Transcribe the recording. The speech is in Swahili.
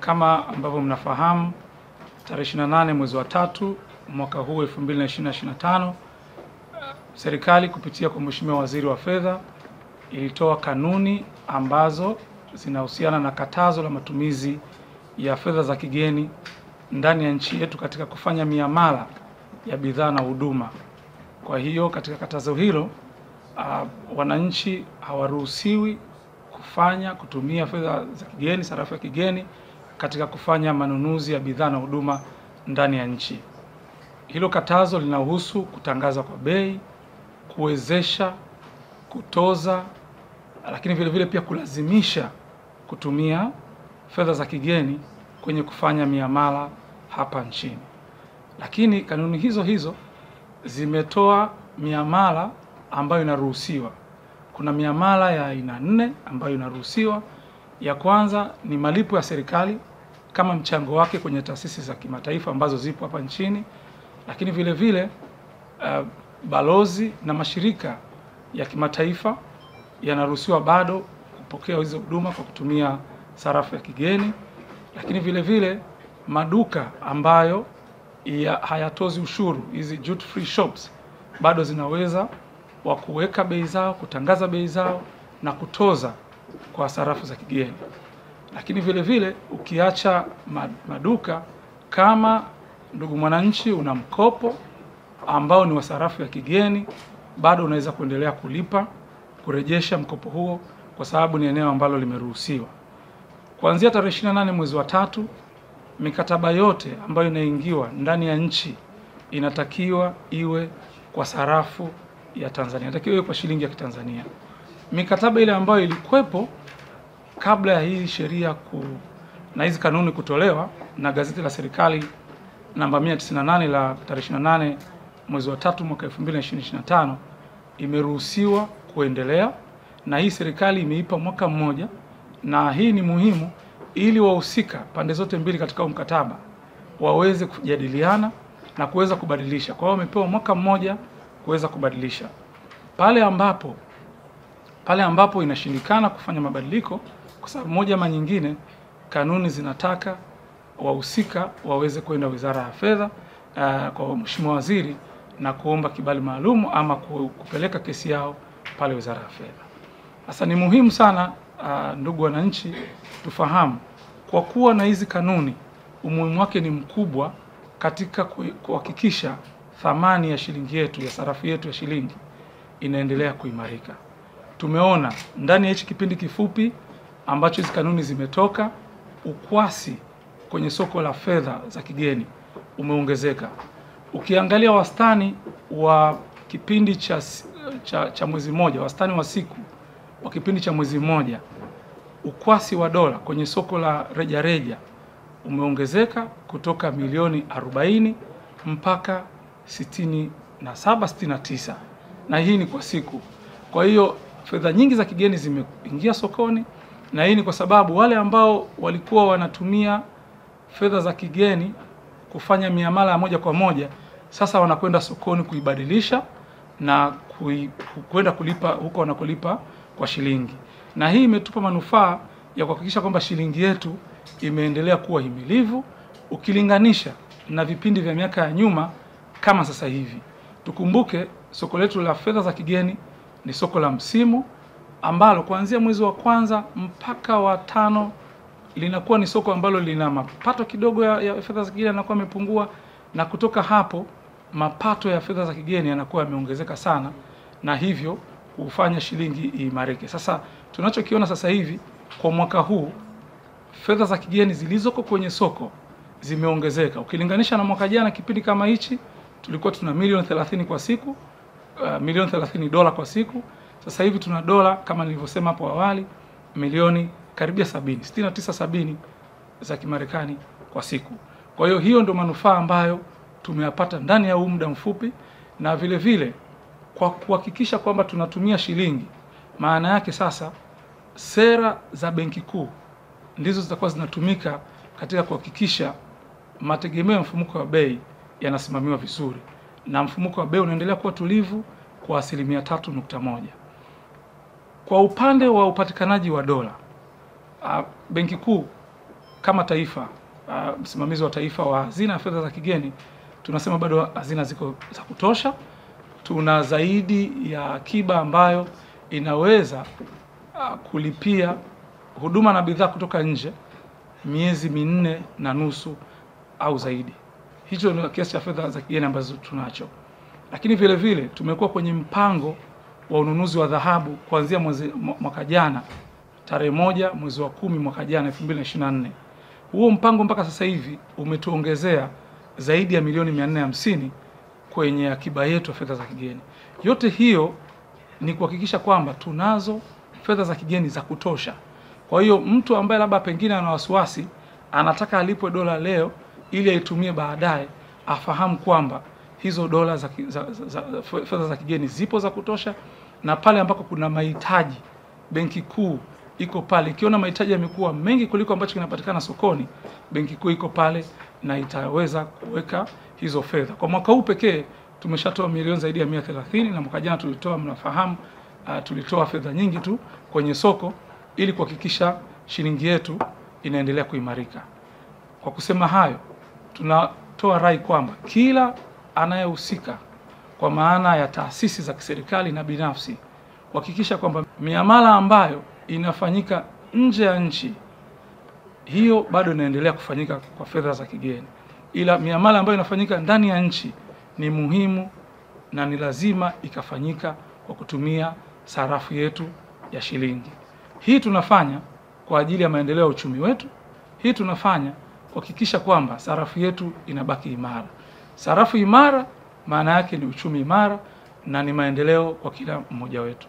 Kama ambavyo mnafahamu, tarehe 28 mwezi wa 3 mwaka huu 2025, serikali kupitia kwa Mheshimiwa Waziri wa Fedha ilitoa kanuni ambazo zinahusiana na katazo la matumizi ya fedha za kigeni ndani ya nchi yetu katika kufanya miamala ya bidhaa na huduma. Kwa hiyo katika katazo hilo wananchi hawaruhusiwi kutumia fedha za kigeni, sarafu ya kigeni katika kufanya manunuzi ya bidhaa na huduma ndani ya nchi. Hilo katazo linahusu kutangaza kwa bei, kuwezesha, kutoza, lakini vile vile pia kulazimisha kutumia fedha za kigeni kwenye kufanya miamala hapa nchini. Lakini kanuni hizo zimetoa miamala ambayo inaruhusiwa. Kuna miamala ya aina 4 ambayo inaruhusiwa. Ya kwanza ni malipo ya serikali kama mchango wake kwenye taasisi za kimataifa ambazo zipo hapa nchini, lakini vile vile balozi na mashirika ya kimataifa yanaruhusiwa bado kupokea hizo huduma kwa kutumia sarafu ya kigeni, lakini vile vile maduka ambayo hayatozi ushuru, hizi duty free shops, bado zinaweza kuweka bei zao, kutangaza bei zao na kutoza kwa sarafu za kigeni. Lakini vile vile ukiacha maduka, kama ndugu mwananchi una mkopo ambao ni wa sarafu ya kigeni, bado unaweza kuendelea kurejesha mkopo huo kwa sababu ni eneo ambalo limeruhusiwa. Kuanzia tarehe 28 mwezi wa 3, mikataba yote ambayo inaingiwa ndani ya nchi inatakiwa iwe kwa sarafu ya Tanzania, inatakiwa iwe kwa shilingi ya Kitanzania. Mikataba ile ambayo ilikuwepo kabla ya hii sheria na hizi kanuni kutolewa na gazeti la serikali namba 198 la tarehe 28 mwezi wa 3 mwaka 2025 imeruhusiwa kuendelea, na hii serikali imeipa mwaka mmoja, na hii ni muhimu ili wahusika pande zote mbili katika mkataba waweze kujadiliana na kuweza kubadilisha. Kwa hiyo wamepewa mwaka mmoja kuweza kubadilisha. Pale ambapo inashindikana kufanya mabadiliko kwa sababu moja ama nyingine, kanuni zinataka wahusika waweze kwenda Wizara ya Fedha kwa Mheshimiwa Waziri na kuomba kibali maalum ama kupeleka kesi yao pale Wizara ya Fedha. Sasa ni muhimu sana ndugu wananchi tufahamu, kwa kuwa na hizi kanuni umuhimu wake ni mkubwa katika kuhakikisha thamani ya shilingi yetu, ya sarafu yetu ya shilingi inaendelea kuimarika. Tumeona ndani ya hichi kipindi kifupi ambacho hizi kanuni zimetoka, ukwasi kwenye soko la fedha za kigeni umeongezeka. Ukiangalia wastani wa kipindi cha mwezi mmoja, wastani wa siku wa kipindi cha mwezi mmoja, ukwasi wa dola kwenye soko la rejareja umeongezeka kutoka milioni 40 mpaka 67-69, na hii ni kwa siku. Kwa hiyo fedha nyingi za kigeni zimeingia sokoni, na hii ni kwa sababu wale ambao walikuwa wanatumia fedha za kigeni kufanya miamala ya moja kwa moja sasa wanakwenda sokoni kuibadilisha na kwenda kulipa huko wanakolipa kwa shilingi. Na hii imetupa manufaa ya kuhakikisha kwamba shilingi yetu imeendelea kuwa himilivu ukilinganisha na vipindi vya miaka ya nyuma kama sasa hivi. Tukumbuke soko letu la fedha za kigeni ni soko la msimu ambalo kuanzia mwezi wa kwanza mpaka wa 5 linakuwa ni soko ambalo lina mapato kidogo ya fedha za kigeni yanakuwa yamepungua, na kutoka hapo mapato ya fedha za kigeni yanakuwa yameongezeka sana, na hivyo kufanya shilingi imarike. Sasa tunachokiona sasa hivi kwa mwaka huu, fedha za kigeni zilizoko kwenye soko zimeongezeka ukilinganisha na mwaka jana. Kipindi kama hichi tulikuwa tuna milioni 30 kwa siku, milioni 30 dola kwa siku. Sasa hivi tuna dola kama nilivyosema hapo awali milioni karibia 70, 69-70 za Kimarekani kwa siku. Kwa hiyo ndio manufaa ambayo tumeyapata ndani ya huu muda mfupi, na vile vile kwa kuhakikisha kwamba tunatumia shilingi, maana yake sasa sera za Benki Kuu ndizo zitakuwa zinatumika katika kuhakikisha mategemeo ya mfumuko wa bei yanasimamiwa vizuri, na mfumuko wa bei unaendelea kuwa tulivu kwa 3.1%. Kwa upande wa upatikanaji wa dola, Benki Kuu kama taifa, msimamizi wa taifa wa hazina ya fedha za kigeni, tunasema bado hazina ziko za kutosha. Tuna zaidi ya akiba ambayo inaweza kulipia huduma na bidhaa kutoka nje miezi 4.5 au zaidi. Hicho ni kiasi cha fedha za kigeni ambazo tunacho. Lakini vile vile tumekuwa kwenye mpango wa ununuzi wa dhahabu kuanzia mwaka jana tarehe 1 mwezi wa 10 mwaka jana 2024. Huo mpango mpaka sasa hivi umetuongezea zaidi ya milioni 450 kwenye akiba yetu ya fedha za kigeni. Yote hiyo ni kuhakikisha kwamba tunazo fedha za kigeni za kutosha. Kwa hiyo mtu ambaye labda pengine ana wasiwasi, anataka alipwe dola leo ili aitumie baadaye, afahamu kwamba hizo dola fedha za kigeni zipo za kutosha, na pale ambako kuna mahitaji, Benki Kuu iko pale. Ikiona mahitaji yamekuwa mengi kuliko ambacho kinapatikana sokoni, Benki Kuu iko pale na itaweza kuweka hizo fedha. Kwa mwaka huu pekee tumeshatoa milioni zaidi ya 130, na mwaka jana tulitoa, mnafahamu, tulitoa fedha nyingi tu kwenye soko ili kuhakikisha shilingi yetu inaendelea kuimarika. Kwa kusema hayo, tunatoa rai kwamba kila anayehusika kwa maana ya taasisi za kiserikali na binafsi kuhakikisha kwamba miamala ambayo inafanyika nje ya nchi hiyo bado inaendelea kufanyika kwa fedha za kigeni, ila miamala ambayo inafanyika ndani ya nchi ni muhimu na ni lazima ikafanyika kwa kutumia sarafu yetu ya shilingi. Hii tunafanya kwa ajili ya maendeleo ya uchumi wetu. Hii tunafanya kuhakikisha kwamba sarafu yetu inabaki imara. Sarafu imara maana yake ni uchumi imara na ni maendeleo kwa kila mmoja wetu.